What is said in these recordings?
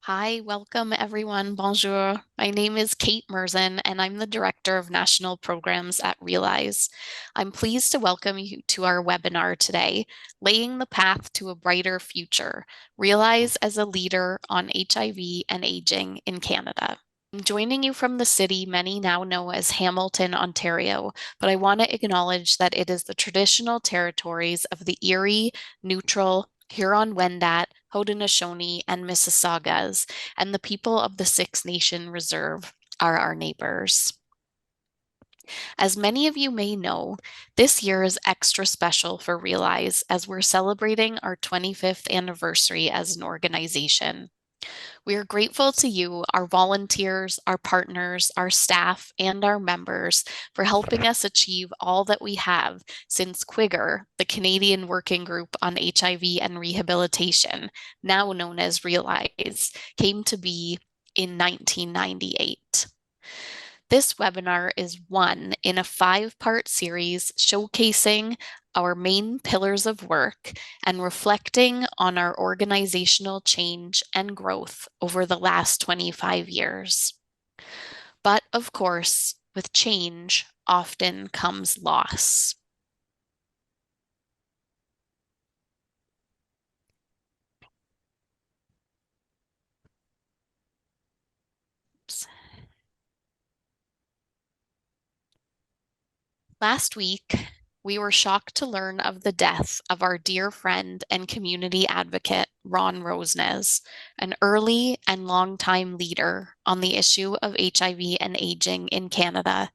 Hi, welcome everyone. Bonjour. My name is Kate Merzen, and I'm the Director of National Programs at Realize. I'm pleased to welcome you to our webinar today, Laying the Path to a Brighter Future, Realize as a Leader on HIV and Aging in Canada. I'm joining you from the city many now know as Hamilton, Ontario, but I want to acknowledge that it is the traditional territories of the Erie, Neutral, Huron-Wendat, Haudenosaunee, and Mississaugas, and the people of the Six Nation Reserve are our neighbors. As many of you may know, this year is extra special for Realize as we're celebrating our 25th anniversary as an organization. We are grateful to you, our volunteers, our partners, our staff, and our members for helping us achieve all that we have since QWIGR, the Canadian Working Group on HIV and Rehabilitation, now known as Realize, came to be in 1998. This webinar is one in a 5-part series showcasing our main pillars of work and reflecting on our organizational change and growth over the last 25 years. But of course, with change often comes loss. Last week, we were shocked to learn of the death of our dear friend and community advocate, Ron Rosnes, an early and longtime leader on the issue of HIV and aging in Canada,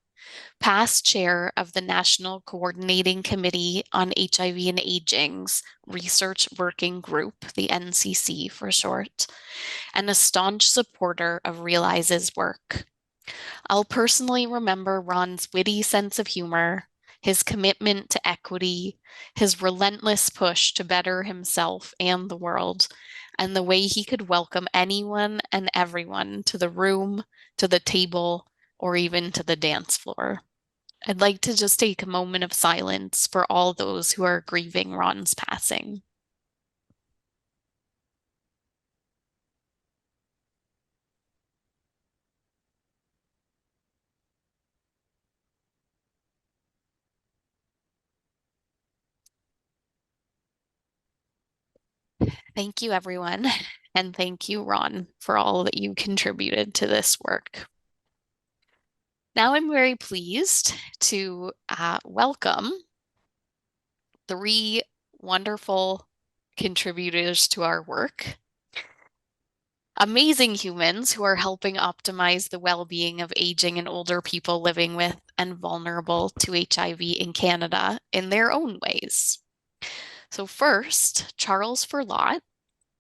past chair of the National Coordinating Committee on HIV and Aging's Research Working Group, the NCC for short, and a staunch supporter of Realize's work. I'll personally remember Ron's witty sense of humor, his commitment to equity, his relentless push to better himself and the world, and the way he could welcome anyone and everyone to the room, to the table, or even to the dance floor. I'd like to just take a moment of silence for all those who are grieving Ron's passing. Thank you, everyone. And thank you, Ron, for all that you contributed to this work. Now I'm very pleased to welcome 3 wonderful contributors to our work. Amazing humans who are helping optimize the well-being of aging and older people living with and vulnerable to HIV in Canada in their own ways. So first, Charles Ferlot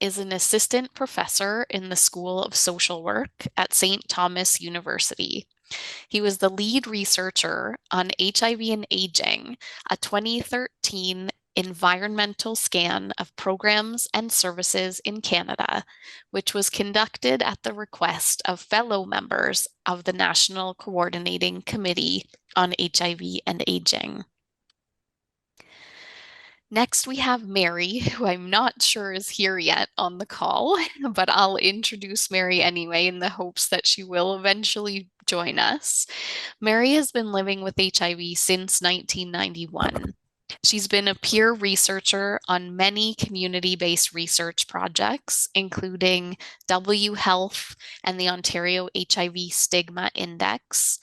is an assistant professor in the School of Social Work at St. Thomas University. He was the lead researcher on HIV and aging, a 2013 environmental scan of programs and services in Canada, which was conducted at the request of fellow members of the National Coordinating Committee on HIV and Aging. Next, we have Mary, who I'm not sure is here yet on the call, but I'll introduce Mary anyway in the hopes that she will eventually join us. Mary has been living with HIV since 1991. She's been a peer researcher on many community-based research projects, including W Health and the Ontario HIV Stigma Index,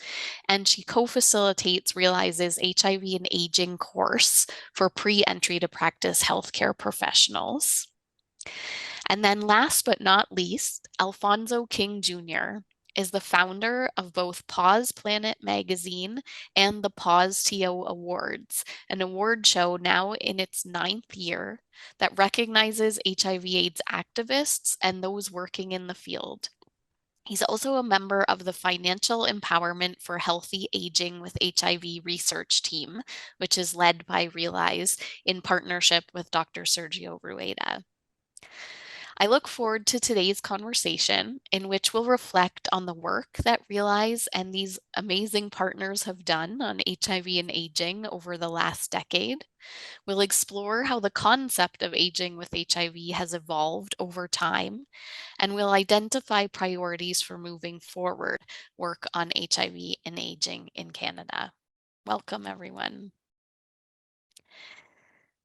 and she co-facilitates Realize's HIV and Aging course for pre-entry to practice healthcare professionals. And then last but not least, Alfonso King Jr. is the founder of both Pause Planet magazine and the Pause TO Awards, an award show now in its 9th year that recognizes HIV/AIDS activists and those working in the field. He's also a member of the Financial Empowerment for Healthy Aging with HIV research team, which is led by Realize in partnership with Dr. Sergio Rueda. I look forward to today's conversation in which we'll reflect on the work that Realize and these amazing partners have done on HIV and aging over the last decade, We'll explore how the concept of aging with HIV has evolved over time, and we'll identify priorities for moving forward work on HIV and aging in Canada. Welcome, everyone.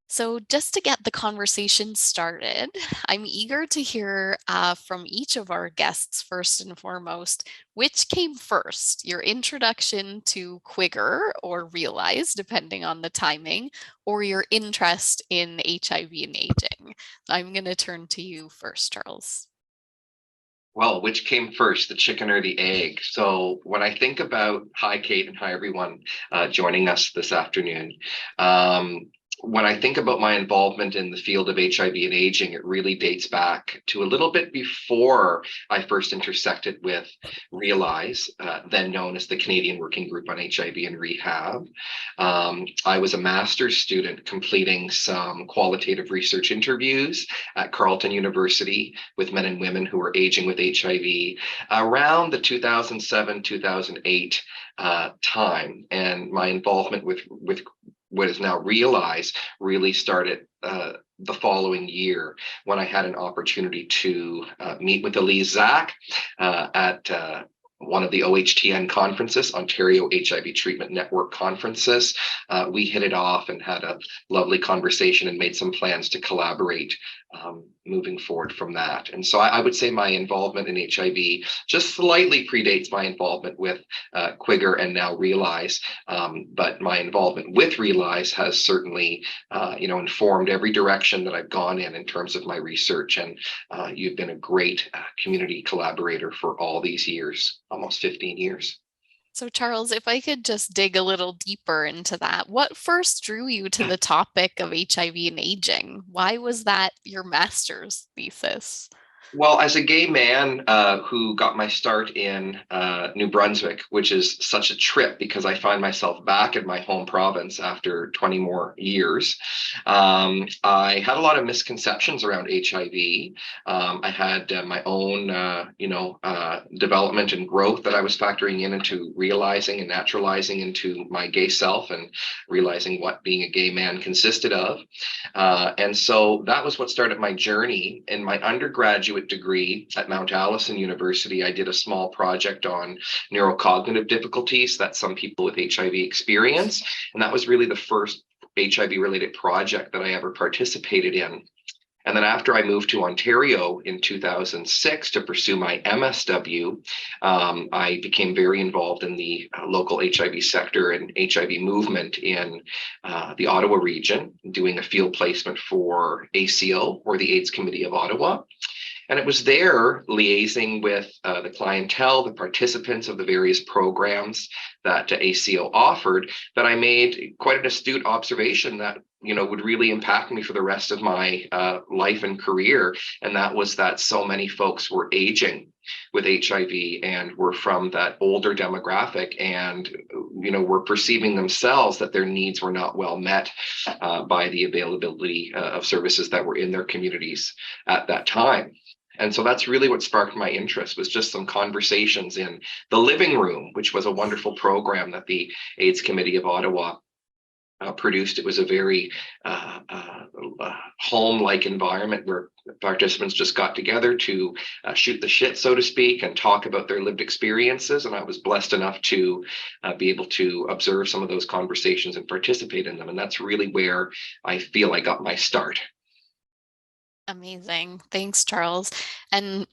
So just to get the conversation started, I'm eager to hear from each of our guests first and foremost, which came first, your introduction to Quigger or Realize, depending on the timing, or your interest in HIV and aging. I'm going to turn to you first, Charles. Well, which came first, the chicken or the egg? So when I think about, hi, Kate, and hi, everyone joining us this afternoon. When I think about my involvement in the field of HIV and aging, it really dates back to a little bit before I first intersected with Realize, then known as the Canadian Working Group on HIV and Rehab. I was a master's student completing some qualitative research interviews at Carleton University with men and women who were aging with HIV around the 2007-2008 time. And my involvement with what is now Realize really started the following year when I had an opportunity to meet with Elise Zach at one of the OHTN conferences, Ontario HIV Treatment Network conferences. We hit it off and had a lovely conversation and made some plans to collaborate moving forward from that. And so I would say my involvement in HIV just slightly predates my involvement with Quigger and now Realize. But my involvement with Realize has certainly, informed every direction that I've gone in terms of my research. And you've been a great community collaborator for all these years, almost 15 years. So Charles, if I could just dig a little deeper into that, what first drew you to the topic of HIV and aging? Why was that your master's thesis? Well, as a gay man who got my start in New Brunswick, which is such a trip because I find myself back in my home province after 20 more years, I had a lot of misconceptions around HIV. I had my own, development and growth that I was factoring into realizing and naturalizing into my gay self and realizing what being a gay man consisted of. And so that was what started my journey. In my undergraduate degree at Mount Allison University, I did a small project on neurocognitive difficulties that some people with HIV experience. And that was really the first HIV related project that I ever participated in. And then after I moved to Ontario in 2006 to pursue my MSW, I became very involved in the local HIV sector and HIV movement in the Ottawa region, doing a field placement for ACO, or the AIDS Committee of Ottawa. And it was there, liaising with the clientele, the participants of the various programs that ACO offered, that I made quite an astute observation that would really impact me for the rest of my life and career. And that was that so many folks were aging with HIV and were from that older demographic and were perceiving themselves that their needs were not well met by the availability of services that were in their communities at that time. And so that's really what sparked my interest, was just some conversations in the living room, which was a wonderful program that the AIDS Committee of Ottawa produced. It was a very home-like environment where participants just got together to shoot the shit, so to speak, and talk about their lived experiences. And I was blessed enough to be able to observe some of those conversations and participate in them. And that's really where I feel I got my start. Amazing. Thanks, Charles. And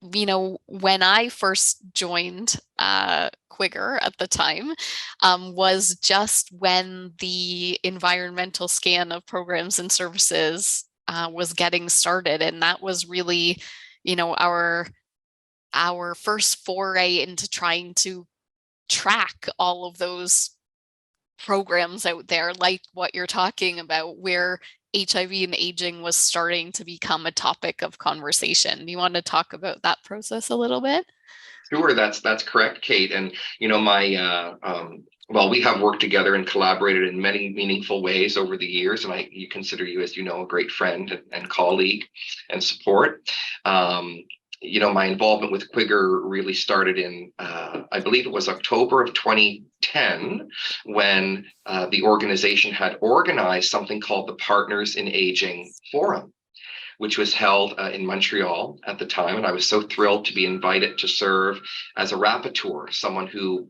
when I first joined Quigger at the time, was just when the environmental scan of programs and services was getting started. And that was really, our first foray into trying to track all of those programs out there, like what you're talking about, where HIV and aging was starting to become a topic of conversation. Do you want to talk about that process a little bit? Sure, that's correct, Kate. And my we have worked together and collaborated in many meaningful ways over the years, and you consider you, as you know, a great friend and colleague and support. my involvement with Quigger really started in, I believe it was October of 2010, when the organization had organized something called the Partners in Aging Forum, which was held in Montreal at the time. And I was so thrilled to be invited to serve as a rapporteur, someone who,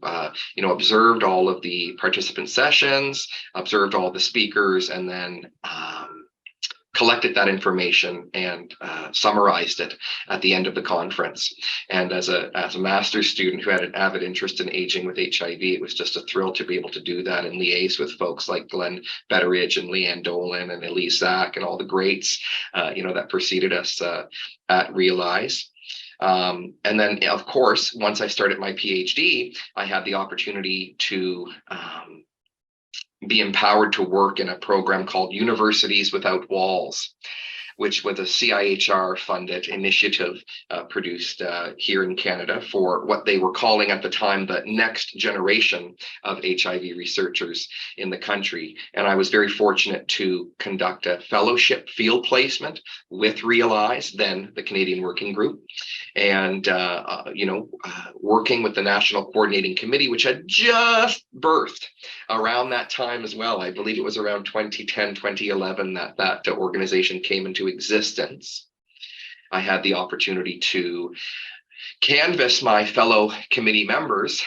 observed all of the participant sessions, observed all the speakers, and then collected that information and summarized it at the end of the conference. And as a master's student who had an avid interest in aging with HIV, it was just a thrill to be able to do that and liaise with folks like Glenn Betteridge and Leanne Dolan and Elise Zach and all the greats, that preceded us at Realize. And then, of course, once I started my PhD, I had the opportunity to be empowered to work in a program called Universities Without Walls, which was a CIHR funded initiative produced here in Canada for what they were calling at the time the next generation of HIV researchers in the country. And I was very fortunate to conduct a fellowship field placement with Realize, then the Canadian Working Group, and working with the National Coordinating Committee, which had just birthed around that time as well. I believe it was around 2010, 2011 that organization came into existence. I had the opportunity to canvass my fellow committee members,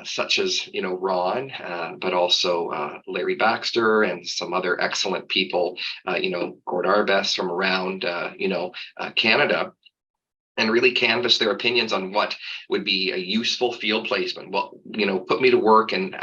such as Ron, but also Larry Baxter and some other excellent people, Gord Arbest from around Canada, and really canvass their opinions on what would be a useful field placement. Well, put me to work and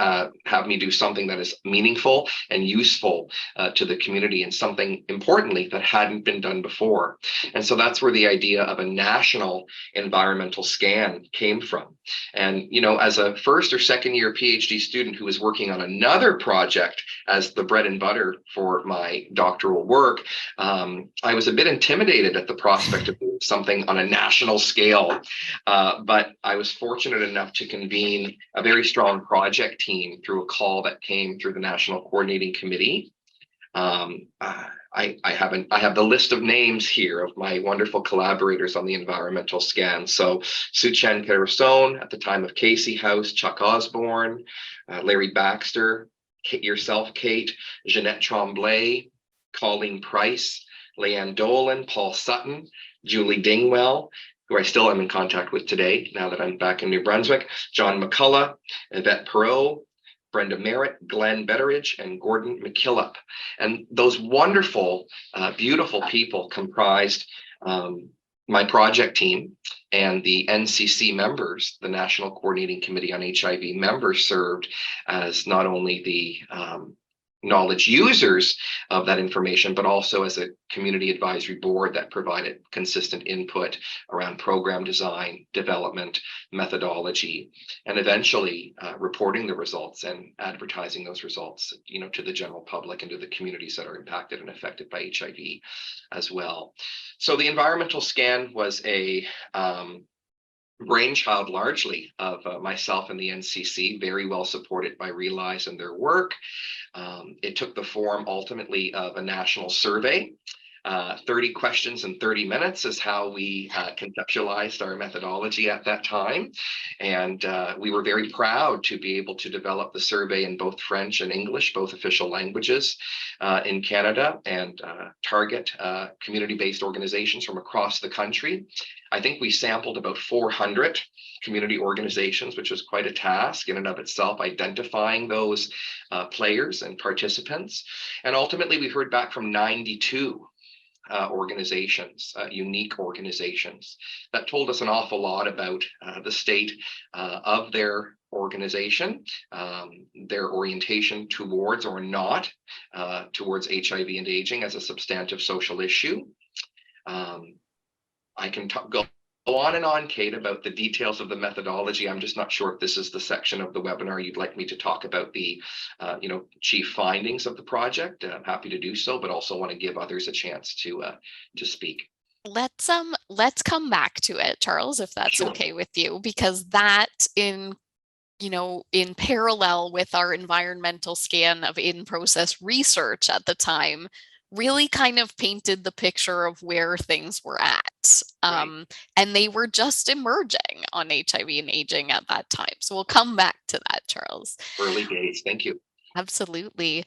have me do something that is meaningful and useful to the community, and something importantly that hadn't been done before. And so that's where the idea of a national environmental scan came from. And, as a first or second year PhD student who was working on another project as the bread and butter for my doctoral work, I was a bit intimidated at the prospect of doing something on a national scale. But I was fortunate enough to convene a very strong project team through a call that came through the National Coordinating Committee. I have the list of names here of my wonderful collaborators on the environmental scan. So Suchen Carusone, at the time of Casey House, Chuck Osborne, Larry Baxter, yourself, Kate, Jeanette Tremblay, Colleen Price, Leanne Dolan, Paul Sutton, Julie Dingwell, who I still am in contact with today, now that I'm back in New Brunswick, John McCullough, Yvette Perot, Brenda Merritt, Glenn Betteridge, and Gordon McKillop. And those wonderful, beautiful people comprised my project team, and the NCC members, the National Coordinating Committee on HIV members, served as not only the knowledge users of that information, but also as a community advisory board that provided consistent input around program design, development, methodology, and eventually reporting the results and advertising those results, to the general public and to the communities that are impacted and affected by HIV as well. So the environmental scan was a brainchild largely of myself and the NCC, very well supported by Realize and their work. It took the form ultimately of a national survey. 30 questions in 30 minutes is how we conceptualized our methodology at that time. And we were very proud to be able to develop the survey in both French and English, both official languages in Canada, and target community-based organizations from across the country. I think we sampled about 400 community organizations, which was quite a task in and of itself, identifying those players and participants. And ultimately, we heard back from 92 organizations, unique organizations, that told us an awful lot about the state of their organization, their orientation towards or not towards HIV and aging as a substantive social issue. I can go on and on, Kate, about the details of the methodology. I'm just not sure if this is the section of the webinar you'd like me to talk about the chief findings of the project. I'm happy to do so, but also want to give others a chance to speak. Let's come back to it, Charles, if that's Sure. okay with you, because that in parallel with our environmental scan of in-process research at the time really kind of painted the picture of where things were at. Right. And they were just emerging on HIV and aging at that time. So we'll come back to that, Charles. Early days. Thank you. Absolutely.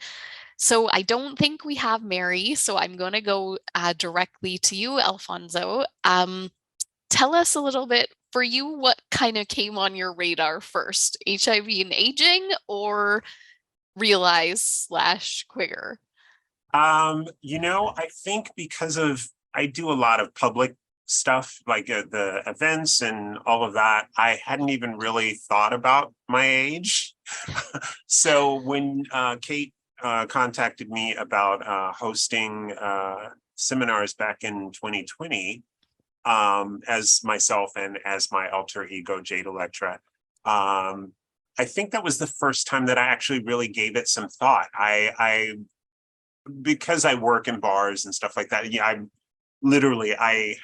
So I don't think we have Mary, so I'm going to go directly to you, Alfonso. Tell us a little bit for you, what kind of came on your radar first, HIV and aging or Realize/Quigger? I think because of I do a lot of public stuff, like the events and all of that, I hadn't even really thought about my age. So when Kate contacted me about hosting seminars back in 2020, as myself and as my alter ego, Jade Electra, I think that was the first time that I actually really gave it some thought. I because I work in bars and stuff like that, yeah, I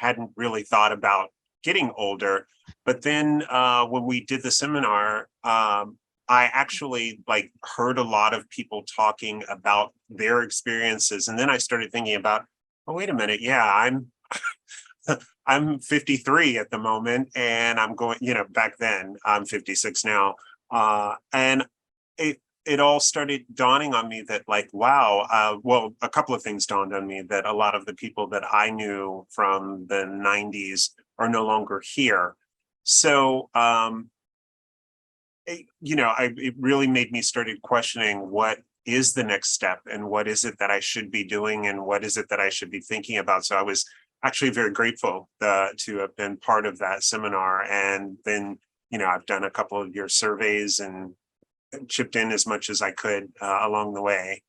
hadn't really thought about getting older. But then when we did the seminar, I actually like heard a lot of people talking about their experiences. And then I started thinking about, oh, wait a minute, yeah, I'm 53 at the moment, and I'm going, back then I'm 56 now. And it all started dawning on me that like, wow, well, a couple of things dawned on me, that a lot of the people that I knew from the 90s are no longer here. So, it really made me started questioning what is the next step and what is it that I should be doing and what is it that I should be thinking about. So I was actually very grateful to have been part of that seminar. And then, I've done a couple of your surveys and chipped in as much as I could along the way.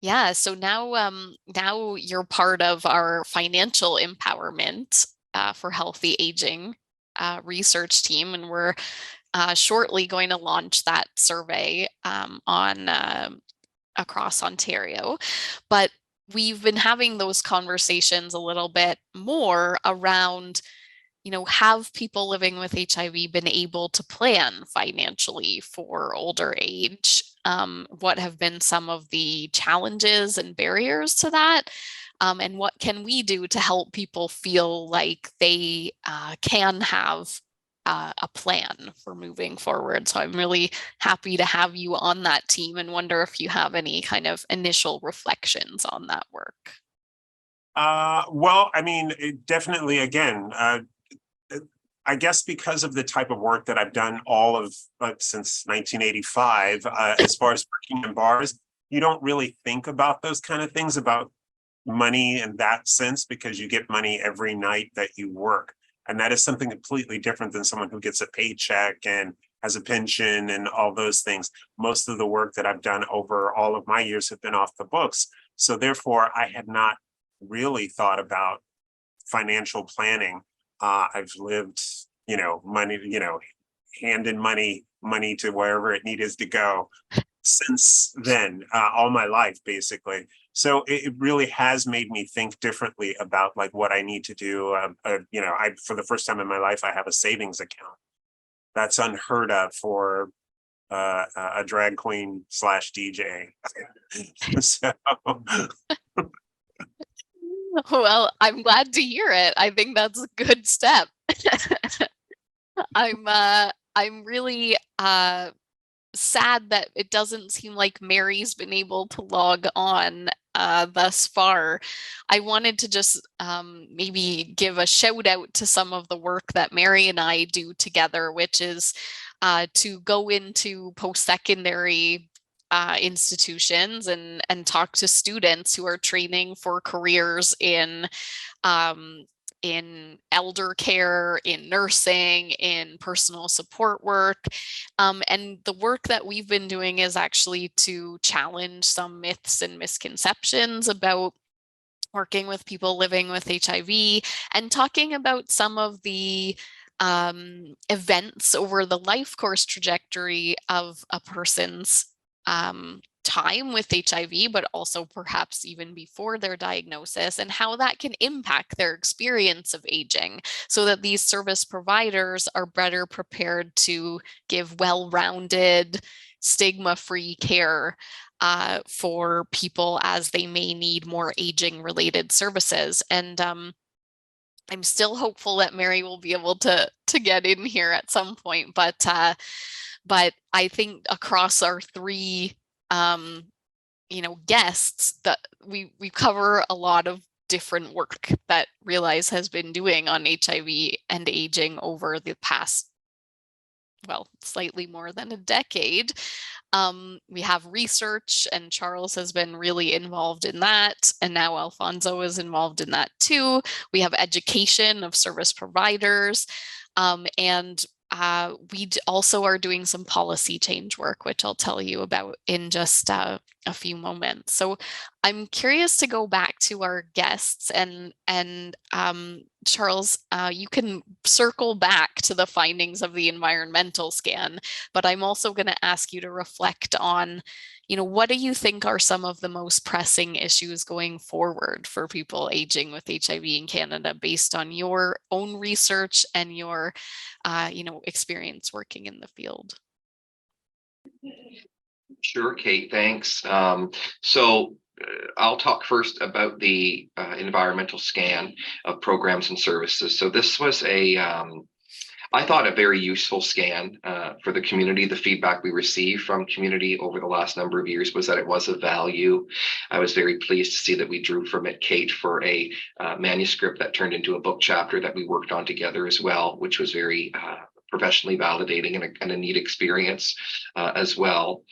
Yeah, so now you're part of our financial empowerment for healthy aging research team, and we're shortly going to launch that survey on across Ontario. But we've been having those conversations a little bit more around, have people living with HIV been able to plan financially for older age? What have been some of the challenges and barriers to that? And what can we do to help people feel like they can have a plan for moving forward? So I'm really happy to have you on that team and wonder if you have any kind of initial reflections on that work. Well, I mean, definitely, again, I guess because of the type of work that I've done all of since 1985, as far as working in bars, you don't really think about those kind of things about money in that sense, because you get money every night that you work. And that is something completely different than someone who gets a paycheck and has a pension and all those things. Most of the work that I've done over all of my years have been off the books. So therefore, I had not really thought about financial planning. I've lived, money, hand in money to wherever it needed to go since then, all my life, basically. So it really has made me think differently about like what I need to do. For the first time in my life, I have a savings account. That's unheard of for a drag queen slash DJ. So Well, I'm glad to hear it. I think that's a good step. I'm really sad that it doesn't seem like Mary's been able to log on thus far. I wanted to just maybe give a shout out to some of the work that Mary and I do together, which is to go into post-secondary institutions and talk to students who are training for careers um, in elder care, in nursing, in personal support work. And the work that we've been doing is actually to challenge some myths and misconceptions about working with people living with HIV and talking about some of the events over the life course trajectory of a person's time with HIV, but also perhaps even before their diagnosis, and how that can impact their experience of aging, so that these service providers are better prepared to give well-rounded stigma-free care for people as they may need more aging-related services. And I'm still hopeful that Mary will be able to get in here at some point, but I think across our three guests that we cover a lot of different work that Realize has been doing on HIV and aging over the past, well, slightly more than a decade. We have research, and Charles has been really involved in that, and now Alfonso is involved in that too. We have education of service providers, and we also are doing some policy change work, which I'll tell you about in just a few moments. So I'm curious to go back to our guests, and Charles, you can circle back to the findings of the environmental scan, but I'm also going to ask you to reflect on, what do you think are some of the most pressing issues going forward for people aging with HIV in Canada based on your own research and your experience working in the field? Sure, Kate, thanks. So I'll talk first about the environmental scan of programs and services. So this was I thought a very useful scan for the community. The feedback we received from community over the last number of years was that it was of value. I was very pleased to see that we drew from it, Kate, for a manuscript that turned into a book chapter that we worked on together as well, which was very professionally validating and a neat experience as well.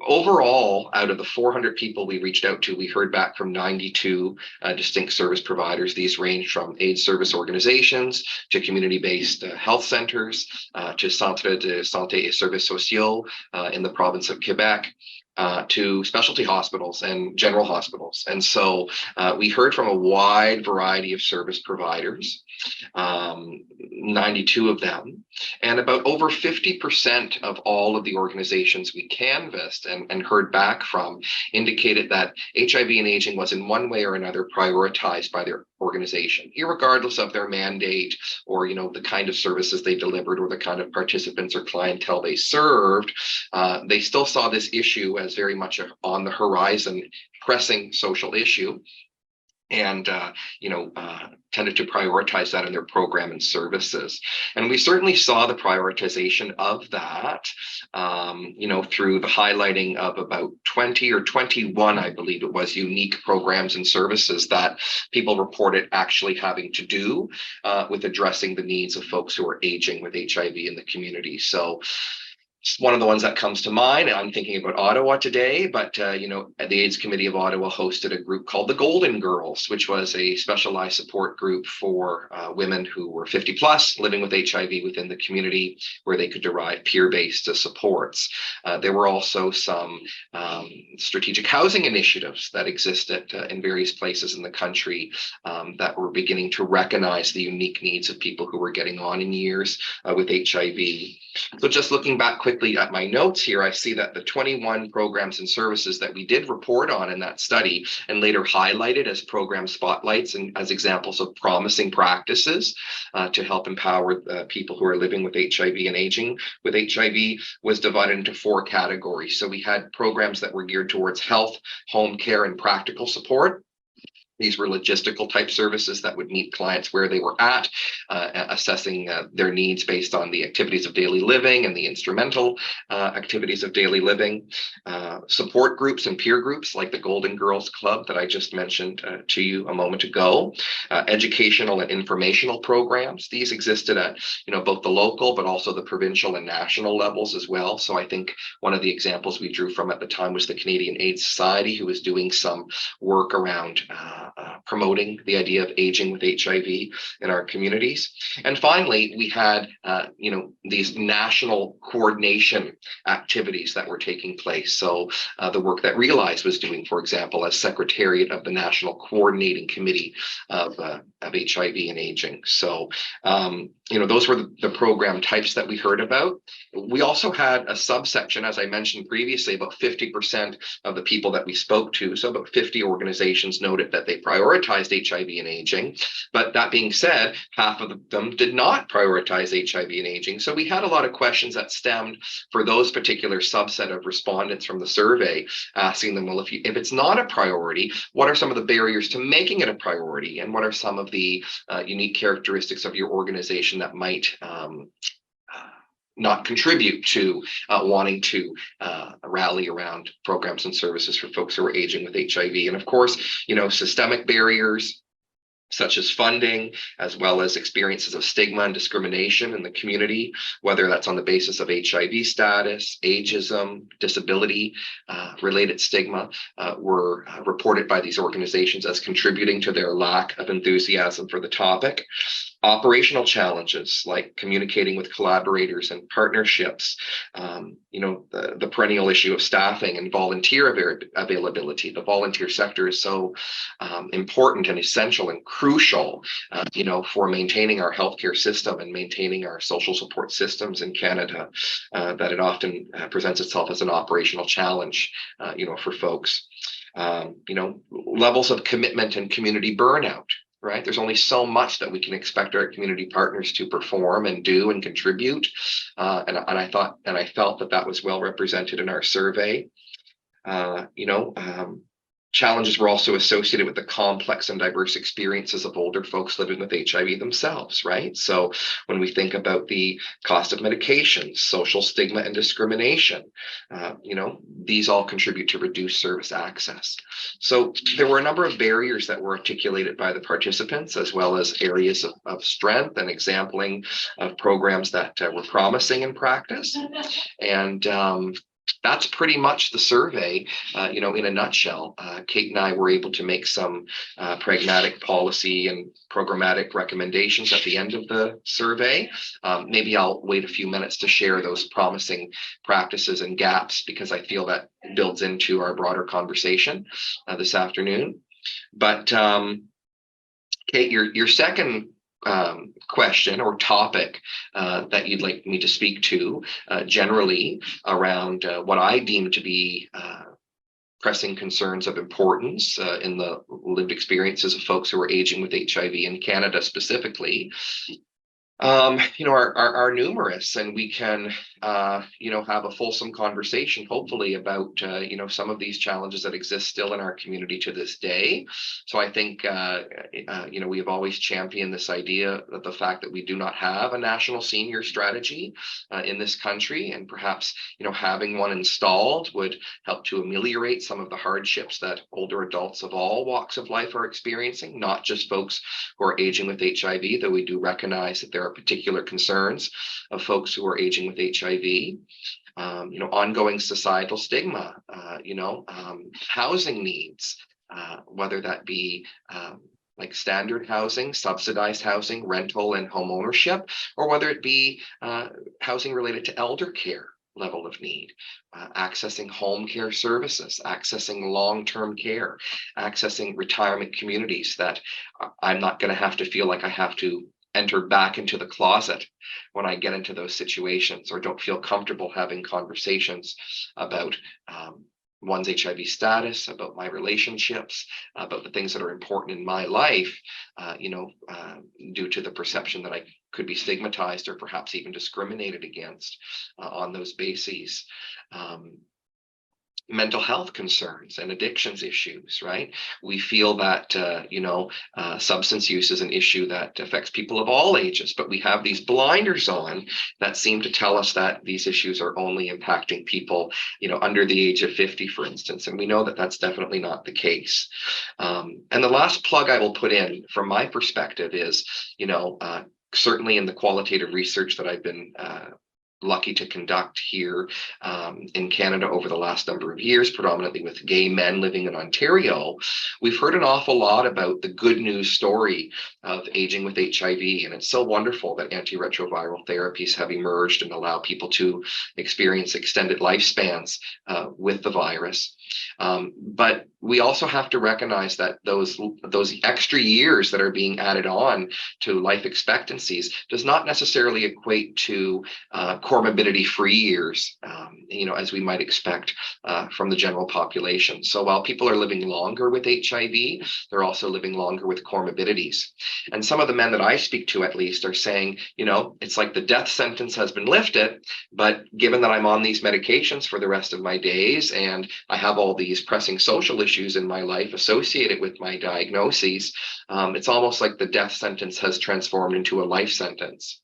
Overall, out of the 400 people we reached out to, we heard back from 92 distinct service providers. These range from AIDS service organizations to community-based health centers to Centre de Santé et Services Sociaux in the province of Quebec. To specialty hospitals and general hospitals. And so we heard from a wide variety of service providers, 92 of them, and about over 50% of all of the organizations we canvassed and heard back from indicated that HIV and aging was in one way or another prioritized by their organization, irregardless of their mandate or the kind of services they delivered or the kind of participants or clientele they served. They still saw this issue as very much on the horizon, pressing social issue, and tended to prioritize that in their program and services. And we certainly saw the prioritization of that, through the highlighting of about 20 or 21, I believe it was, unique programs and services that people reported actually having to do with addressing the needs of folks who are aging with HIV in the community. So one of the ones that comes to mind, I'm thinking about Ottawa today, but the AIDS Committee of Ottawa hosted a group called the Golden Girls, which was a specialized support group for women who were 50 plus living with HIV within the community, where they could derive peer-based supports. There were also some strategic housing initiatives that existed in various places in the country that were beginning to recognize the unique needs of people who were getting on in years with HIV. So just looking back quickly at my notes here, I see that the 21 programs and services that we did report on in that study and later highlighted as program spotlights and as examples of promising practices to help empower people who are living with HIV and aging with HIV was divided into 4 categories. So we had programs that were geared towards health, home care, and practical support. These were logistical type services that would meet clients where they were at, assessing their needs based on the activities of daily living and the instrumental activities of daily living. Support groups and peer groups like the Golden Girls Club that I just mentioned to you a moment ago. Educational and informational programs. These existed at both the local but also the provincial and national levels as well. So I think one of the examples we drew from at the time was the Canadian AIDS Society, who was doing some work around promoting the idea of aging with HIV in our communities. And finally, we had, these national coordination activities that were taking place. So the work that Realize was doing, for example, as Secretariat of the National Coordinating Committee of HIV and Aging. So, those were the program types that we heard about. We also had a subsection, as I mentioned previously, about 50% of the people that we spoke to, so about 50 organizations noted that they prioritized prioritized HIV and aging. But that being said, half of them did not prioritize HIV and aging. So we had a lot of questions that stemmed for those particular subset of respondents from the survey, asking them, well, if it's not a priority, what are some of the barriers to making it a priority? And what are some of the unique characteristics of your organization that might not contribute to wanting to rally around programs and services for folks who are aging with HIV? And of course, systemic barriers such as funding, as well as experiences of stigma and discrimination in the community, whether that's on the basis of HIV status, ageism, disability related stigma, were reported by these organizations as contributing to their lack of enthusiasm for the topic. Operational challenges like communicating with collaborators and partnerships, the perennial issue of staffing and volunteer availability. The volunteer sector is so important and essential and crucial, for maintaining our healthcare system and maintaining our social support systems in Canada, that it often presents itself as an operational challenge, for folks. Levels of commitment and community burnout. Right? There's only so much that we can expect our community partners to perform and do and contribute. And I felt that was well represented in our survey. Challenges were also associated with the complex and diverse experiences of older folks living with HIV themselves, right? So when we think about the cost of medications, social stigma and discrimination, these all contribute to reduced service access. So there were a number of barriers that were articulated by the participants, as well as areas of strength and exampling of programs that were promising in practice. And that's pretty much the survey, in a nutshell. Kate and I were able to make some pragmatic policy and programmatic recommendations at the end of the survey. Maybe I'll wait a few minutes to share those promising practices and gaps, because I feel that builds into our broader conversation this afternoon. But Kate, your second question or topic that you'd like me to speak to generally around what I deem to be pressing concerns of importance in the lived experiences of folks who are aging with HIV in Canada specifically, are numerous, and we can, have a fulsome conversation, hopefully, about, some of these challenges that exist still in our community to this day. So I think, we have always championed this idea of the fact that we do not have a national senior strategy in this country, and perhaps, having one installed would help to ameliorate some of the hardships that older adults of all walks of life are experiencing, not just folks who are aging with HIV, though we do recognize that there are particular concerns of folks who are aging with HIV. Ongoing societal stigma, housing needs, whether that be like standard housing, subsidized housing, rental and home ownership, or whether it be housing related to elder care level of need, accessing home care services, accessing long-term care, accessing retirement communities that I'm not going to have to feel like I have to enter back into the closet when I get into those situations, or don't feel comfortable having conversations about one's HIV status, about my relationships, about the things that are important in my life, due to the perception that I could be stigmatized or perhaps even discriminated against on those bases. Mental health concerns and addictions issues, right? We feel that, substance use is an issue that affects people of all ages, but we have these blinders on that seem to tell us that these issues are only impacting people, under the age of 50, for instance. And we know that that's definitely not the case. And the last plug I will put in from my perspective is, certainly in the qualitative research that I've been lucky to conduct here in Canada over the last number of years, predominantly with gay men living in Ontario, we've heard an awful lot about the good news story of aging with HIV. And it's so wonderful that antiretroviral therapies have emerged and allow people to experience extended lifespans with the virus. But we also have to recognize that those extra years that are being added on to life expectancies does not necessarily equate to comorbidity-free years, as we might expect from the general population. So while people are living longer with HIV, they're also living longer with comorbidities. And some of the men that I speak to, at least, are saying, it's like the death sentence has been lifted, but given that I'm on these medications for the rest of my days and I have all these pressing social issues in my life associated with my diagnoses, it's almost like the death sentence has transformed into a life sentence.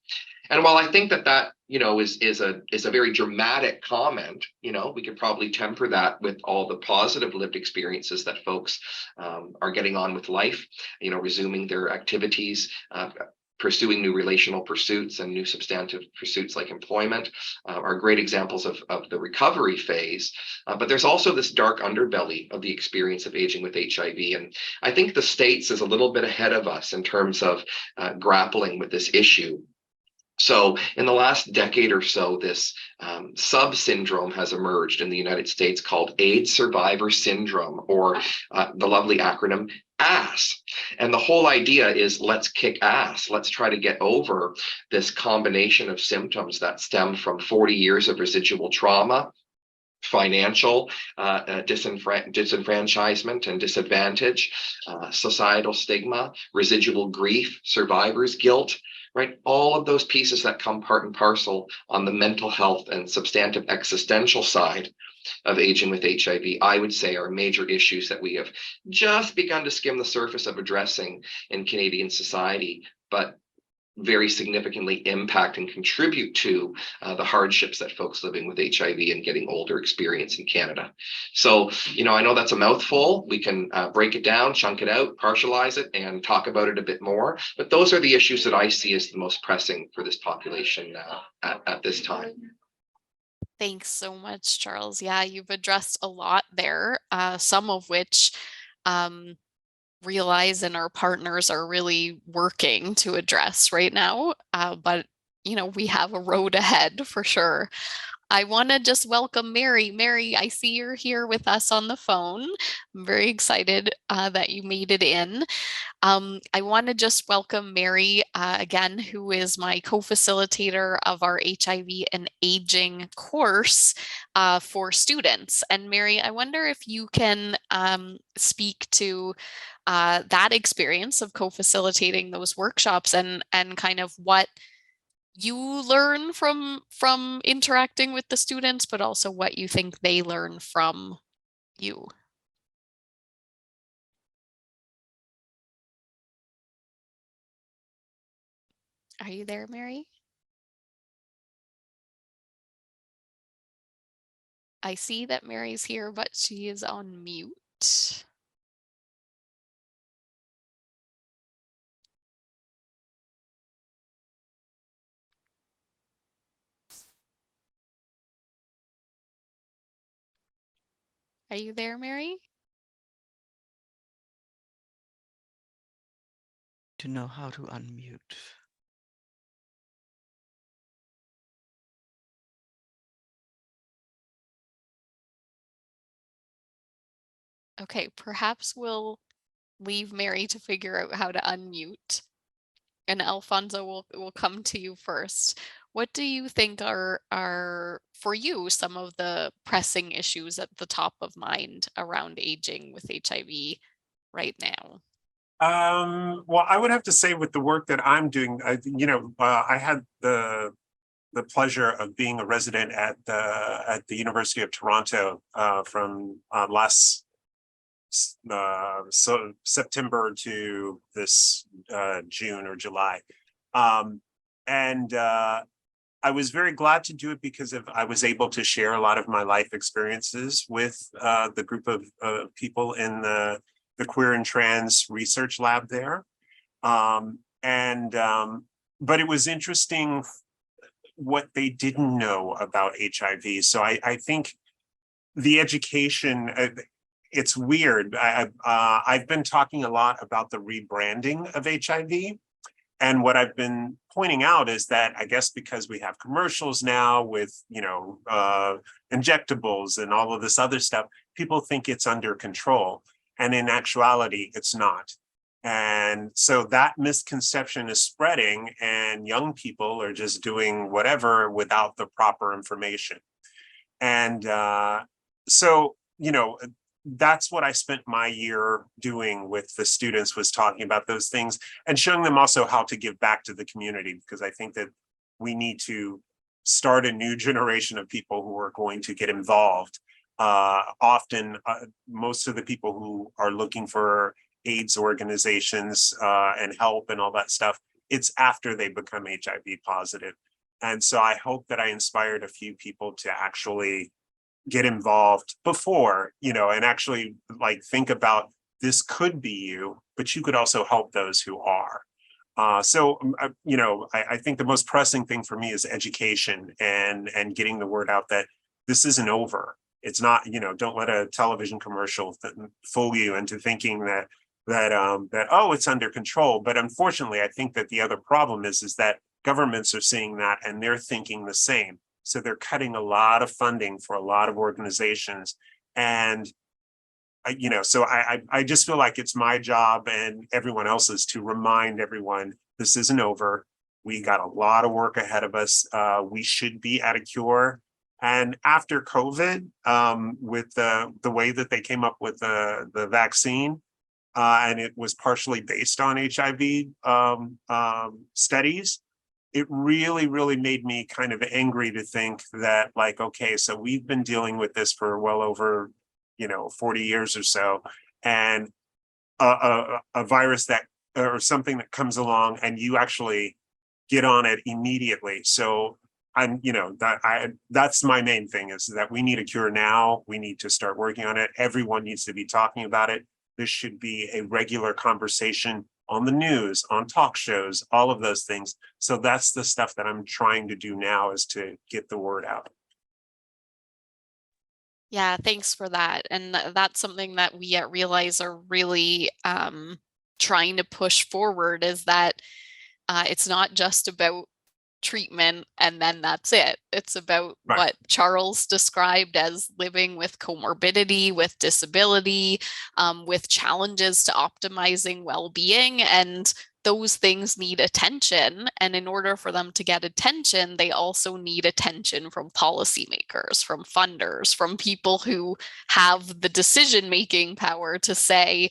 And while I think that is a very dramatic comment, we could probably temper that with all the positive lived experiences that folks are getting on with life, resuming their activities, pursuing new relational pursuits and new substantive pursuits like employment are great examples of the recovery phase. But there's also this dark underbelly of the experience of aging with HIV. And I think the States is a little bit ahead of us in terms of grappling with this issue. So in the last decade or so, this sub-syndrome has emerged in the United States called AIDS Survivor Syndrome, or the lovely acronym ASS. And the whole idea is let's kick ass. Let's try to get over this combination of symptoms that stem from 40 years of residual trauma, financial disenfranchisement and disadvantage, societal stigma, residual grief, survivor's guilt, right? All of those pieces that come part and parcel on the mental health and substantive existential side of aging with HIV, I would say are major issues that we have just begun to skim the surface of addressing in Canadian society, but very significantly impact and contribute to the hardships that folks living with HIV and getting older experience in Canada. So, I know that's a mouthful. We can break it down, chunk it out, partialize it, and talk about it a bit more. But those are the issues that I see as the most pressing for this population at this time. Thanks so much, Charles. Yeah, you've addressed a lot there, some of which Realize and our partners are really working to address right now. But, we have a road ahead for sure. I want to just welcome Mary. Mary, I see you're here with us on the phone. I'm very excited that you made it in. I want to just welcome Mary again, who is my co-facilitator of our HIV and aging course for students. And Mary, I wonder if you can speak to that experience of co-facilitating those workshops and kind of what you learn from interacting with the students, but also what you think they learn from you. Are you there, Mary? I see that Mary's here, but she is on mute. Are you there, Mary? To know how to unmute. Okay, perhaps we'll leave Mary to figure out how to unmute. And Alfonso will come to you first. What do you think are for you some of the pressing issues at the top of mind around aging with HIV right now? Well, I would have to say with the work that I'm doing, I had the pleasure of being a resident at the University of Toronto from last September to this June or July, and I was very glad to do it because I was able to share a lot of my life experiences with the group of people in the queer and trans research lab there. But it was interesting what they didn't know about HIV. So I think the education, it's weird. I've been talking a lot about the rebranding of HIV. And what I've been pointing out is that I guess because we have commercials now with, injectables and all of this other stuff, people think it's under control. And in actuality, it's not. And so that misconception is spreading, and young people are just doing whatever without the proper information. And so, that's what I spent my year doing with the students, was talking about those things and showing them also how to give back to the community, because I think that we need to start a new generation of people who are going to get involved. Often, most of the people who are looking for AIDS organizations and help and all that stuff, it's after they become HIV positive. And so I hope that I inspired a few people to actually get involved before, and actually think about, this could be you, but you could also help those who are. I think the most pressing thing for me is education and getting the word out that this isn't over. It's not, don't let a television commercial fool you into thinking that oh, it's under control. But unfortunately, I think that the other problem is that governments are seeing that and they're thinking the same. So they're cutting a lot of funding for a lot of organizations. And, so I just feel like it's my job and everyone else's to remind everyone this isn't over. We got a lot of work ahead of us. We should be at a cure. And after COVID, with the way that they came up with the vaccine, and it was partially based on HIV studies, it really, really made me kind of angry to think that, okay, so we've been dealing with this for well over, 40 years or so, and a virus that, or something that comes along and you actually get on it immediately. So that's my main thing, is that we need a cure now. We need to start working on it. Everyone needs to be talking about it. This should be a regular conversation on the news, on talk shows, all of those things. So that's the stuff that I'm trying to do now, is to get the word out. Yeah, thanks for that. And that's something that we at Realize are really trying to push forward, is that it's not just about treatment and then that's it. It's about what Charles described as living with comorbidity, with disability, with challenges to optimizing well-being, and those things need attention. And in order for them to get attention, they also need attention from policymakers, from funders, from people who have the decision-making power to say,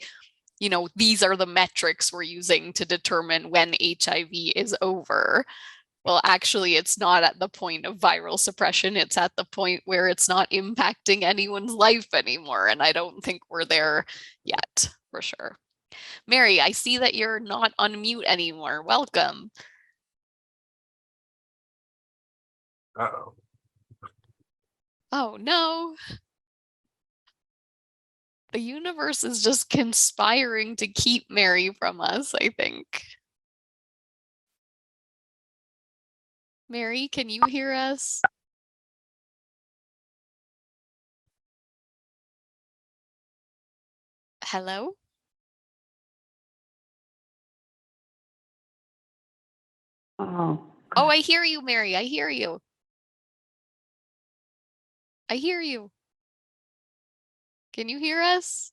these are the metrics we're using to determine when HIV is over. Well, actually, it's not at the point of viral suppression. It's at the point where it's not impacting anyone's life anymore. And I don't think we're there yet, for sure. Mary, I see that you're not on mute anymore. Welcome. Uh-oh. Oh, no. The universe is just conspiring to keep Mary from us, I think. Mary, can you hear us? Hello? Oh. Oh, I hear you, Mary. I hear you. I hear you. Can you hear us?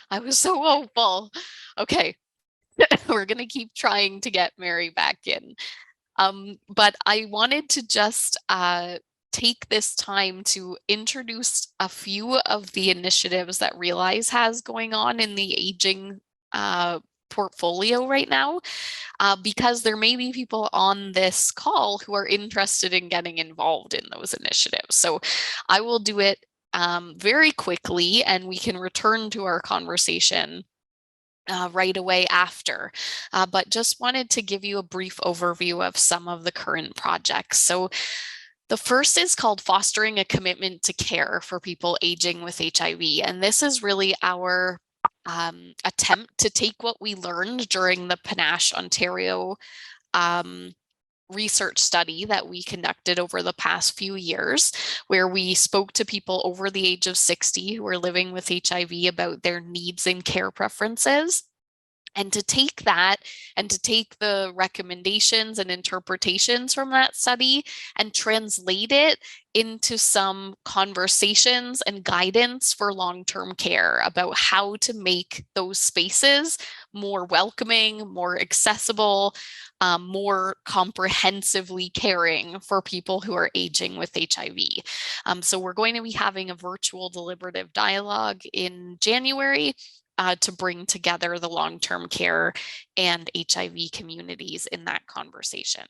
I was so hopeful. Okay, we're going to keep trying to get Mary back in. But I wanted to just take this time to introduce a few of the initiatives that Realize has going on in the aging portfolio right now, because there may be people on this call who are interested in getting involved in those initiatives. So I will do it very quickly, and we can return to our conversation right away after. But just wanted to give you a brief overview of some of the current projects. So the first is called Fostering a Commitment to Care for People Aging with HIV. And this is really our attempt to take what we learned during the Panache, Ontario research study that we conducted over the past few years, where we spoke to people over the age of 60 who are living with HIV about their needs and care preferences. And to take that and to take the recommendations and interpretations from that study and translate it into some conversations and guidance for long-term care about how to make those spaces more welcoming, more accessible, more comprehensively caring for people who are aging with HIV. So we're going to be having a virtual deliberative dialogue in January to bring together the long-term care and HIV communities in that conversation.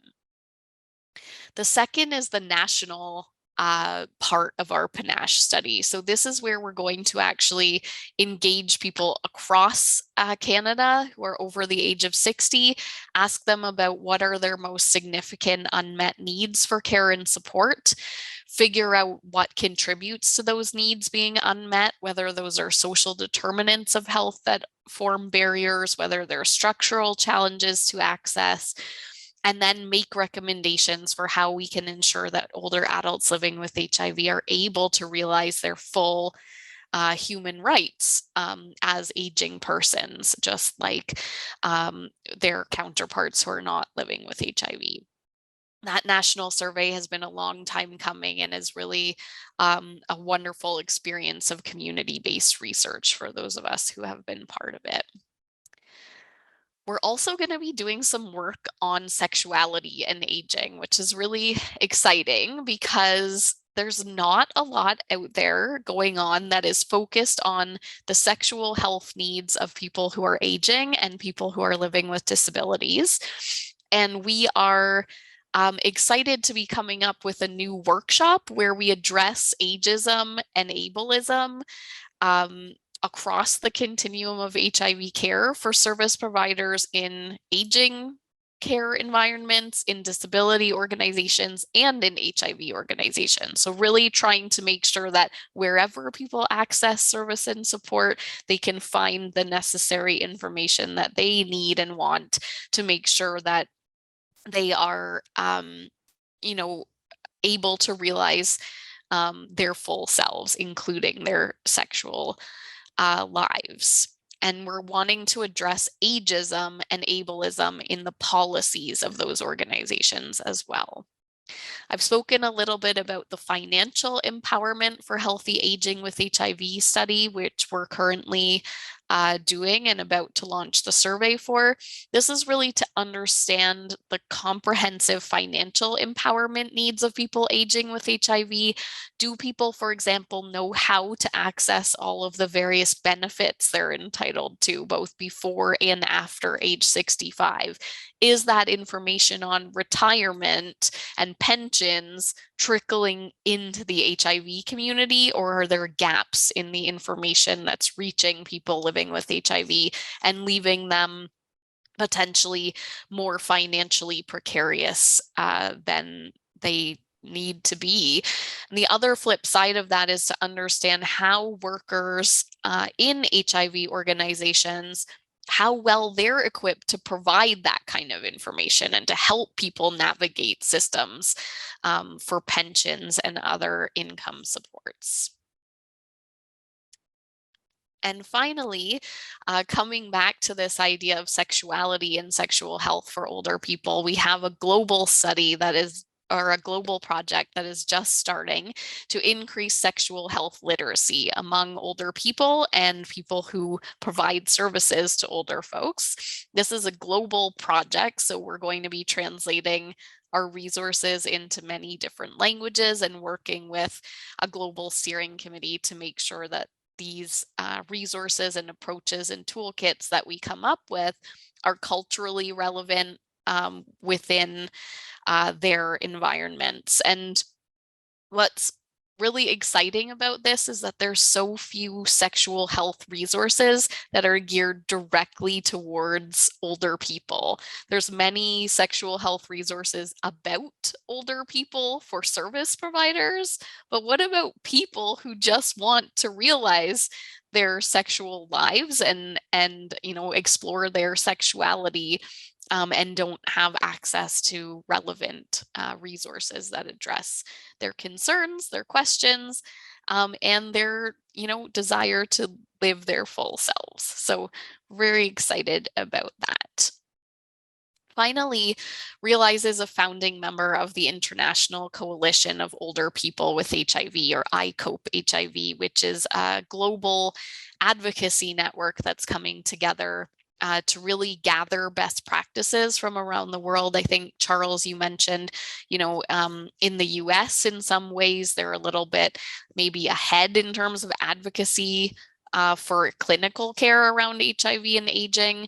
The second is the national part of our Panache study. So this is where we're going to actually engage people across Canada who are over the age of 60, ask them about what are their most significant unmet needs for care and support, figure out what contributes to those needs being unmet, whether those are social determinants of health that form barriers, whether they're structural challenges to access, and then make recommendations for how we can ensure that older adults living with HIV are able to realize their full human rights as aging persons, just like their counterparts who are not living with HIV. That national survey has been a long time coming and is really a wonderful experience of community-based research for those of us who have been part of it. We're also going to be doing some work on sexuality and aging, which is really exciting because there's not a lot out there going on that is focused on the sexual health needs of people who are aging and people who are living with disabilities. And we are excited to be coming up with a new workshop where we address ageism and ableism across the continuum of HIV care for service providers in aging care environments, in disability organizations, and in HIV organizations. So really trying to make sure that wherever people access service and support, they can find the necessary information that they need and want to make sure that they are, able to realize their full selves, including their sexual lives. And we're wanting to address ageism and ableism in the policies of those organizations as well. I've spoken a little bit about the financial empowerment for healthy aging with HIV study, which we're currently doing and about to launch the survey for. This is really to understand the comprehensive financial empowerment needs of people aging with HIV. Do people, for example, know how to access all of the various benefits they're entitled to, both before and after age 65? Is that information on retirement and pensions trickling into the HIV community, or are there gaps in the information that's reaching people living with HIV and leaving them potentially more financially precarious than they need to be? And the other flip side of that is to understand how workers in HIV organizations, how well they're equipped to provide that kind of information and to help people navigate systems for pensions and other income supports. And finally, coming back to this idea of sexuality and sexual health for older people, we have a global study that is, or a global project that is just starting to increase sexual health literacy among older people and people who provide services to older folks. This is a global project, so we're going to be translating our resources into many different languages and working with a global steering committee to make sure that these resources and approaches and toolkits that we come up with are culturally relevant within their environments. And what's really exciting about this is that there's so few sexual health resources that are geared directly towards older people. There's many sexual health resources about older people for service providers, but what about people who just want to realize their sexual lives and explore their sexuality and don't have access to relevant resources that address their concerns, their questions, and their, desire to live their full selves. So very excited about that. Finally, Realize is a founding member of the International Coalition of Older People with HIV, or ICOPE HIV, which is a global advocacy network that's coming together to really gather best practices from around the world. I think, Charles, you mentioned, in the US, in some ways, they're a little bit maybe ahead in terms of advocacy for clinical care around HIV and aging.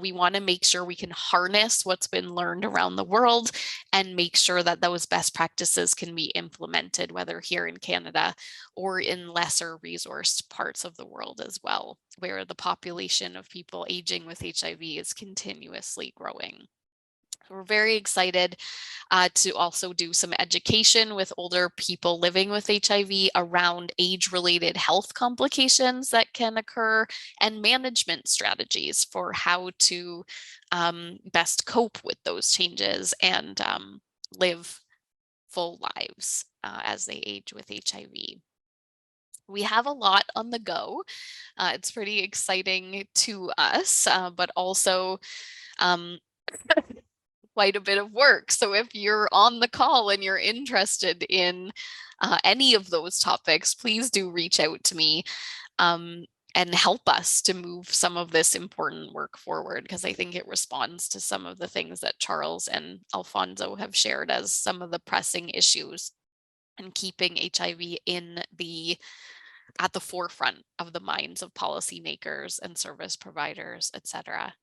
We want to make sure we can harness what's been learned around the world and make sure that those best practices can be implemented, whether here in Canada or in lesser resourced parts of the world as well, where the population of people aging with HIV is continuously growing. We're very excited to also do some education with older people living with HIV around age-related health complications that can occur and management strategies for how to best cope with those changes and live full lives as they age with HIV. We have a lot on the go. It's pretty exciting to us, but also quite a bit of work. So if you're on the call and you're interested in any of those topics, please do reach out to me and help us to move some of this important work forward, because I think it responds to some of the things that Charles and Alfonso have shared as some of the pressing issues and keeping HIV at the forefront of the minds of policymakers and service providers, etc.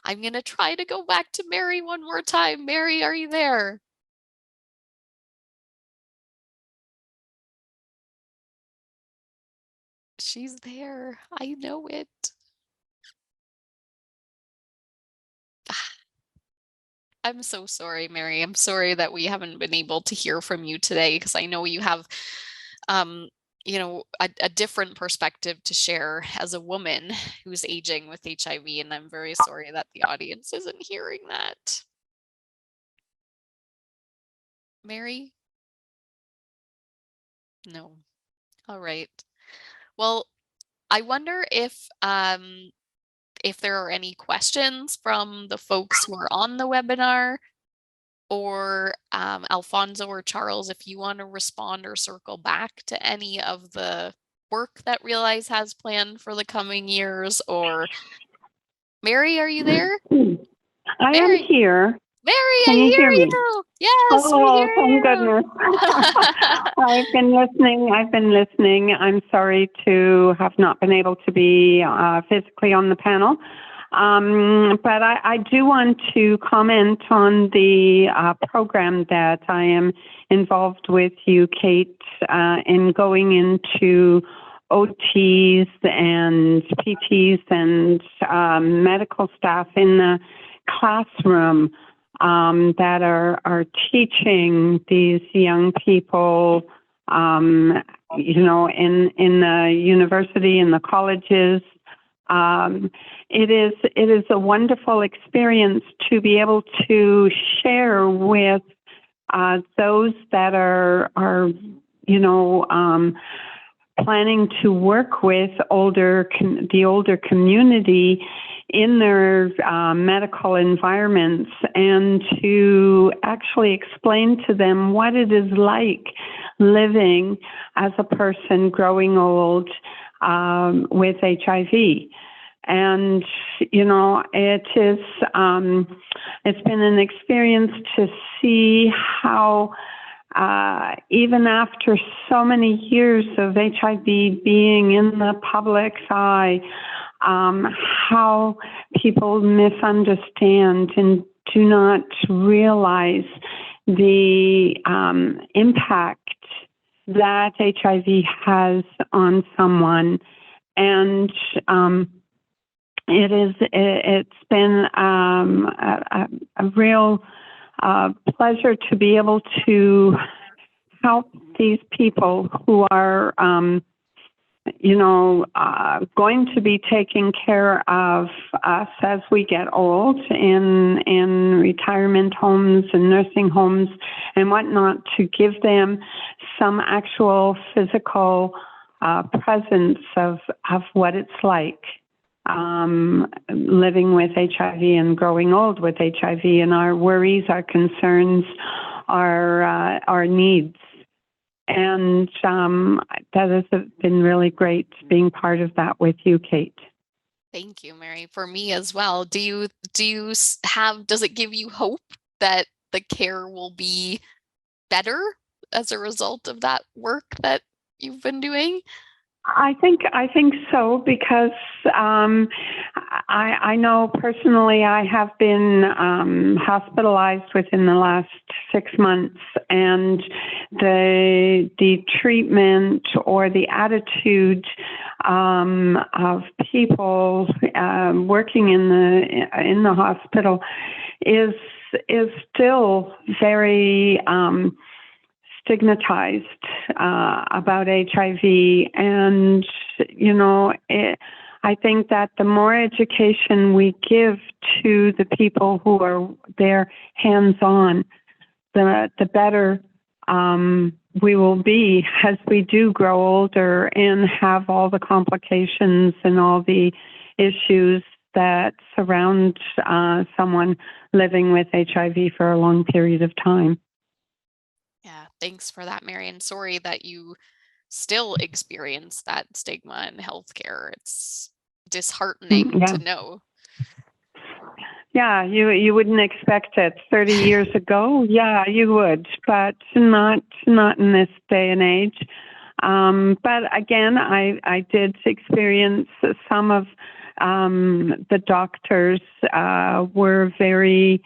I'm going to try to go back to Mary one more time. Mary, are you there? She's there. I know it. I'm so sorry, Mary. I'm sorry that we haven't been able to hear from you today, because I know you have, a different perspective to share as a woman who's aging with HIV, and I'm very sorry that the audience isn't hearing that. Mary? No. All right. Well, I wonder if there are any questions from the folks who are on the webinar, or Alfonso or Charles, if you want to respond or circle back to any of the work that Realize has planned for the coming years. Or Mary, are you there? I am Mary, here. Mary, Can I you hear hear me? you. Yes, we Oh, hear thank you. goodness. I've been listening. I'm sorry to have not been able to be physically on the panel. But I do want to comment on the program that I am involved with you, Kate, in going into OTs and PTs and medical staff in the classroom that are teaching these young people, in the university, in the colleges. It is a wonderful experience to be able to share with those that are planning to work with the older community in their medical environments, and to actually explain to them what it is like living as a person growing old with HIV. And, it's been an experience to see how even after so many years of HIV being in the public's eye, how people misunderstand and do not realize the impact that HIV has on someone. And it's been a real pleasure to be able to help these people who are going to be taking care of us as we get old in retirement homes and nursing homes and whatnot, to give them some actual physical presence of what it's like living with HIV and growing old with HIV, and our worries, our concerns, our needs. And that has been really great being part of that with you, Kate. Thank you, Mary. For me as well. Does it give you hope that the care will be better as a result of that work that you've been doing? I think so, because I know personally I have been hospitalized within the last 6 months, and the treatment or the attitude of people working in the hospital is still very stigmatized about HIV. And, I think that the more education we give to the people who are there hands-on, the better we will be as we do grow older and have all the complications and all the issues that surround someone living with HIV for a long period of time. Yeah, thanks for that, Mary. And sorry that you still experience that stigma in healthcare. It's disheartening Yeah. to know. Yeah, you wouldn't expect it 30 years ago. Yeah, you would, but not in this day and age. But again, I did experience some of the doctors were very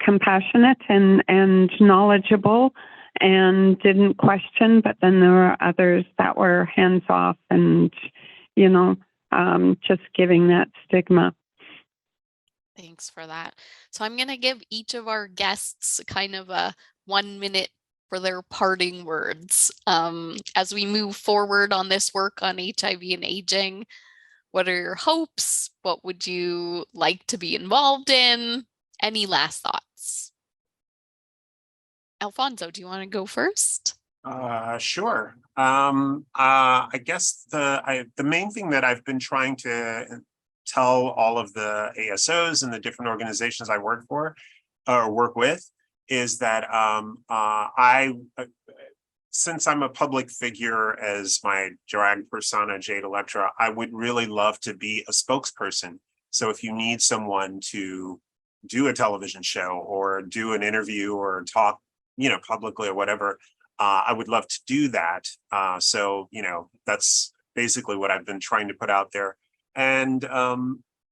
compassionate and knowledgeable and didn't question, but then there were others that were hands off and, just giving that stigma. Thanks for that. So I'm going to give each of our guests kind of a 1 minute for their parting words. As we move forward on this work on HIV and aging, what are your hopes? What would you like to be involved in? Any last thoughts? Alfonso, do you want to go first? Sure. I guess the main thing that I've been trying to tell all of the ASOs and the different organizations I work for or work with is that since I'm a public figure as my drag persona, Jade Electra, I would really love to be a spokesperson. So if you need someone to do a television show or do an interview or talk, publicly or whatever, I would love to do that. So, that's basically what I've been trying to put out there. And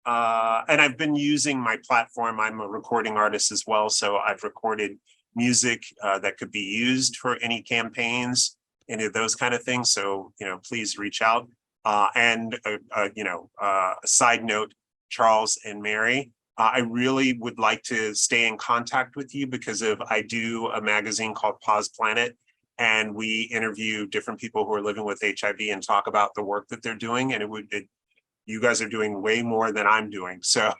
I've been using my platform. I'm a recording artist as well. So I've recorded music that could be used for any campaigns, any of those kind of things. So, please reach out. And a side note, Charles and Mary, I really would like to stay in contact with you because I do a magazine called Pause Planet, and we interview different people who are living with HIV and talk about the work that they're doing. And you guys are doing way more than I'm doing. So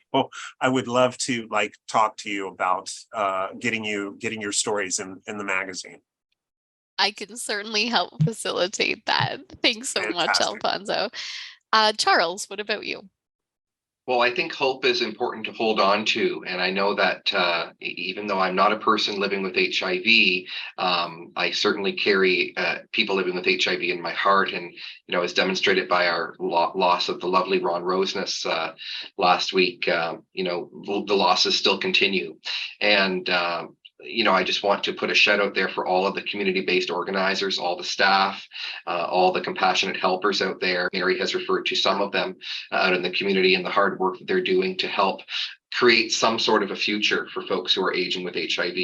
I would love to talk to you about getting your stories in the magazine. I can certainly help facilitate that. Thanks so much, Fantastic. Alfonso. Charles, what about you? Well, I think hope is important to hold on to. And I know that even though I'm not a person living with HIV, I certainly carry people living with HIV in my heart. And, as demonstrated by our loss of the lovely Ron Roseness last week, the losses still continue. And, I just want to put a shout out there for all of the community-based organizers, all the staff, all the compassionate helpers out there. Mary has referred to some of them out in the community and the hard work that they're doing to help create some sort of a future for folks who are aging with HIV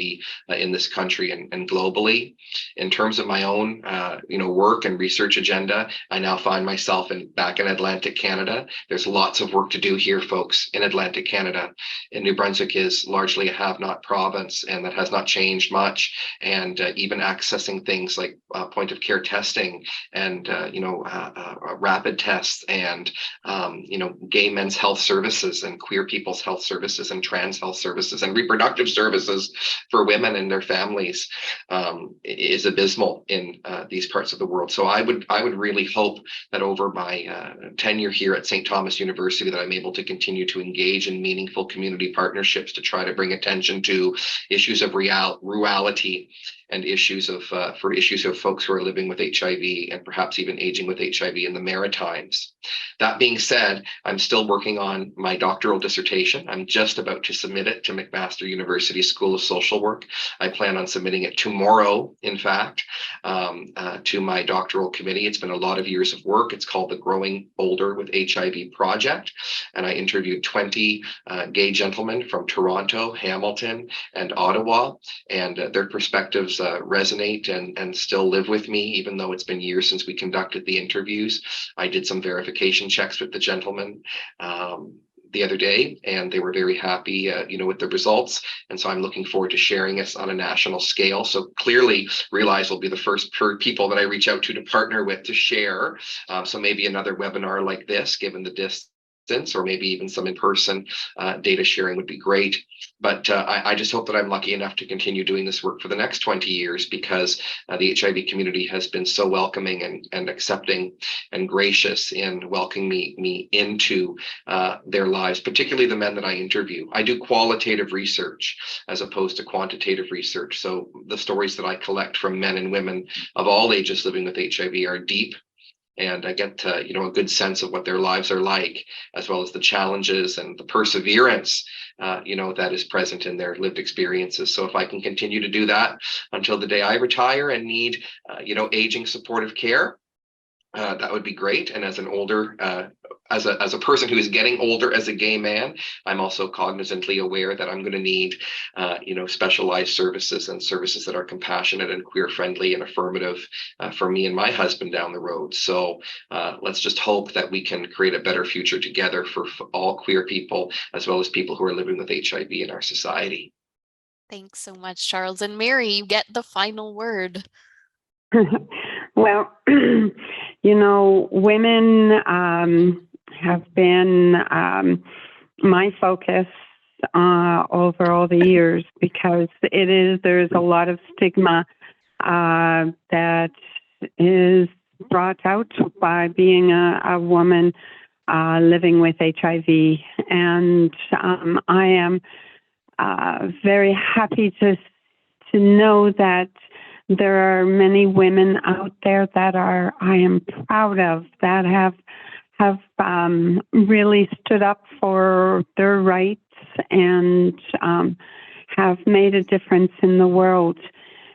in this country and globally. In terms of my own, work and research agenda, I now find myself back in Atlantic Canada. There's lots of work to do here, folks, in Atlantic Canada. And New Brunswick is largely a have-not province, and that has not changed much. And even accessing things like point of care testing and rapid tests and gay men's health services and queer people's health services and trans health services and reproductive services for women and their families is abysmal in these parts of the world. So I would really hope that over my tenure here at St. Thomas University that I'm able to continue to engage in meaningful community partnerships to try to bring attention to issues of rurality and issues of folks who are living with HIV and perhaps even aging with HIV in the Maritimes. That being said, I'm still working on my doctoral dissertation. I'm just about to submit it to McMaster University School of Social Work. I plan on submitting it tomorrow, in fact, to my doctoral committee. It's been a lot of years of work. It's called the Growing Older with HIV Project. And I interviewed 20 gay gentlemen from Toronto, Hamilton, and Ottawa, and their perspectives resonate and still live with me, even though it's been years since we conducted the interviews. I did some verification checks with the gentlemen the other day, and they were very happy, with the results. And so I'm looking forward to sharing this on a national scale. So clearly, Realize will be the first people that I reach out to partner with to share. So maybe another webinar like this, given the distance, or maybe even some in-person data sharing would be great. But I just hope that I'm lucky enough to continue doing this work for the next 20 years because the HIV community has been so welcoming and accepting and gracious in welcoming me into their lives, particularly the men that I interview. I do qualitative research as opposed to quantitative research. So the stories that I collect from men and women of all ages living with HIV are deep, and I get a good sense of what their lives are like, as well as the challenges and the perseverance, that is present in their lived experiences. So if I can continue to do that until the day I retire and need, aging supportive care, that would be great. And as an older, as a person who is getting older as a gay man, I'm also cognizantly aware that I'm going to need, specialized services and services that are compassionate and queer friendly and affirmative for me and my husband down the road. So let's just hope that we can create a better future together for all queer people, as well as people who are living with HIV in our society. Thanks so much, Charles. And Mary, you get the final word. Well, women have been my focus over all the years because there's a lot of stigma that is brought out by being a woman living with HIV. And I am very happy to know that there are many women out there that I am proud of, that have really stood up for their rights and have made a difference in the world.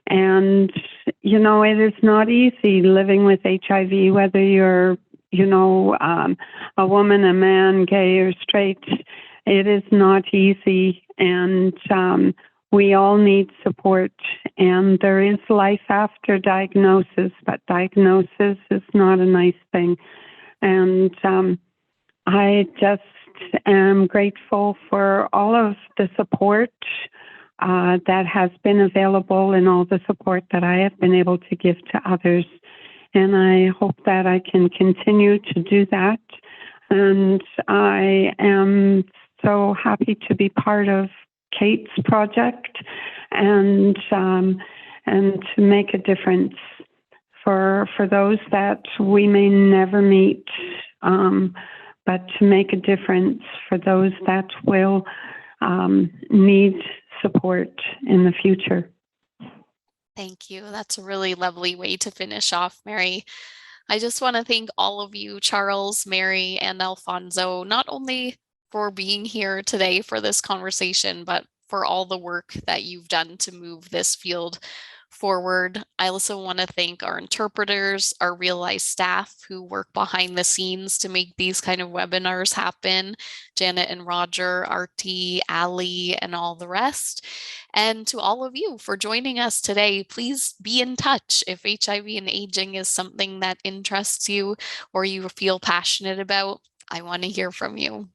And, it is not easy living with HIV, whether you're, a woman, a man, gay or straight. It is not easy. And we all need support, and there is life after diagnosis, but diagnosis is not a nice thing. And I just am grateful for all of the support that has been available and all the support that I have been able to give to others. And I hope that I can continue to do that. And I am so happy to be part of Kate's project and to make a difference for those that we may never meet, but to make a difference for those that will need support in the future. Thank you. That's a really lovely way to finish off, Mary. I just want to thank all of you, Charles, Mary, and Alfonso, not only for being here today for this conversation, but for all the work that you've done to move this field forward. I also want to thank our interpreters, our Realize staff who work behind the scenes to make these kind of webinars happen, Janet and Roger, Artie, Ali, and all the rest. And to all of you for joining us today, please be in touch if HIV and aging is something that interests you or you feel passionate about. I want to hear from you.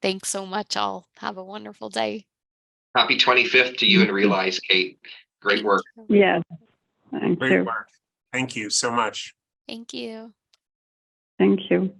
Thanks so much, all. Have a wonderful day. Happy 25th to you and Realize, Kate. Great work. Yes. Thank Great you. work. Thank you so much. Thank you. Thank you.